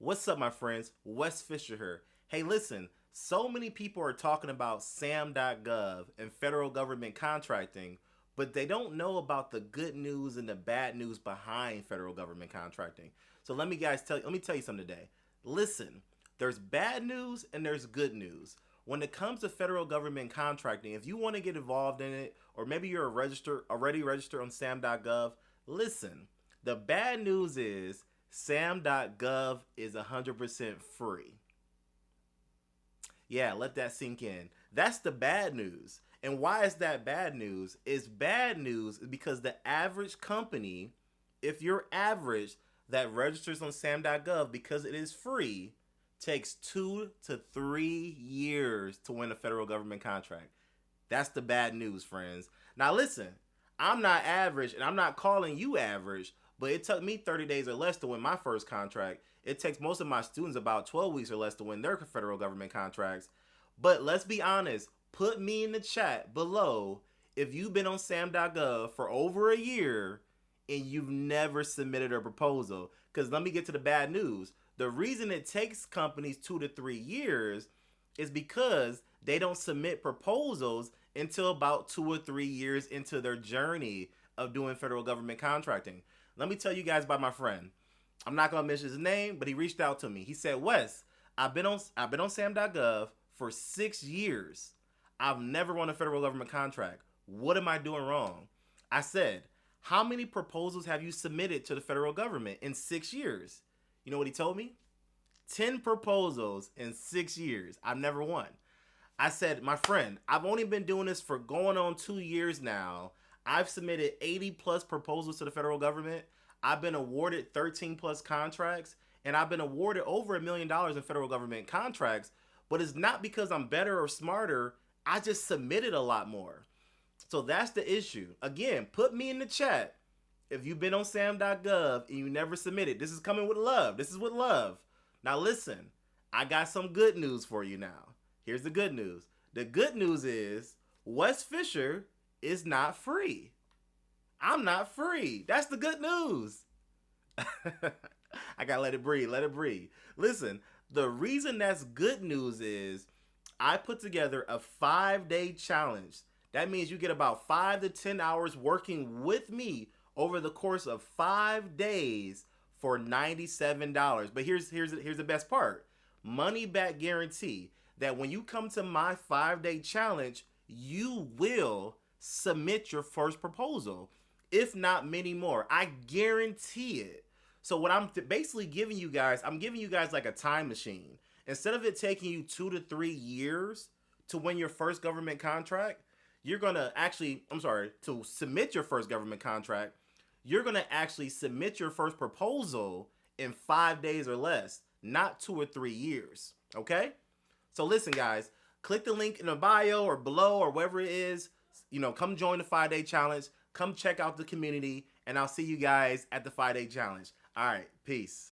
What's up, my friends? Fisher here. Hey, listen, so many people are talking about sam.gov and federal government contracting, but they don't know about the good news and the bad news behind federal government contracting. So let me tell you something today. Listen, there's bad news and there's good news. When it comes to federal government contracting, if you want to get involved in it, or maybe you're already registered on sam.gov, listen, the bad news is sam.gov is 100% free. Yeah, let that sink in. That's the bad news. And why is that bad news? It's bad news because the average company, if you're average, that registers on sam.gov because it is free, takes 2 to 3 years to win a federal government contract. That's the bad news, friends. Now listen, I'm not average and I'm not calling you average, but it took me 30 days or less to win my first contract. It takes most of my students about 12 weeks or less to win their federal government contracts. But let's be honest, put me in the chat below if you've been on sam.gov for over a year and you've never submitted a proposal. Because let me get to the bad news. The reason it takes companies 2 to 3 years is because they don't submit proposals until about 2 or 3 years into their journey of doing federal government contracting. Let me tell you guys about my friend. I'm not gonna mention his name, but he reached out to me. He said, "Wes, I've been on sam.gov for 6 years. I've never won a federal government contract. What am I doing wrong?" I said, "How many proposals have you submitted to the federal government in 6 years?" You know what he told me? 10 proposals in 6 years. I've never won. I said, "My friend, I've only been doing this for going on 2 years now. I've submitted 80 plus proposals to the federal government. I've been awarded 13 plus contracts, and I've been awarded over $1 million in federal government contracts, but it's not because I'm better or smarter. I just submitted a lot more." So that's the issue. Again, put me in the chat if you've been on sam.gov and you never submitted. This is coming with love. This is with love. Now listen, I got some good news for you now. Here's the good news. The good news is Wes Fisher is not free. I'm not free. That's the good news. I gotta let it breathe. Let it breathe. Listen, the reason that's good news is I put together a 5-day challenge. That means you get about 5 to 10 hours working with me over the course of 5 days for $97. But here's the best part. Money back guarantee that when you come to my 5-day challenge, you will submit your first proposal, if not many more. I guarantee it. So what I'm basically giving you guys, I'm giving you guys like a time machine. Instead of it taking you 2 to 3 years to win your first government contract, you're going to actually, to submit your first government contract, you're going to actually submit your first proposal in 5 days or less, not 2 or 3 years. Okay? So listen, guys, click the link in the bio or below or wherever it is. Come join the 5-day challenge. Come check out the community, and I'll see you guys at the 5-day challenge. All right, peace.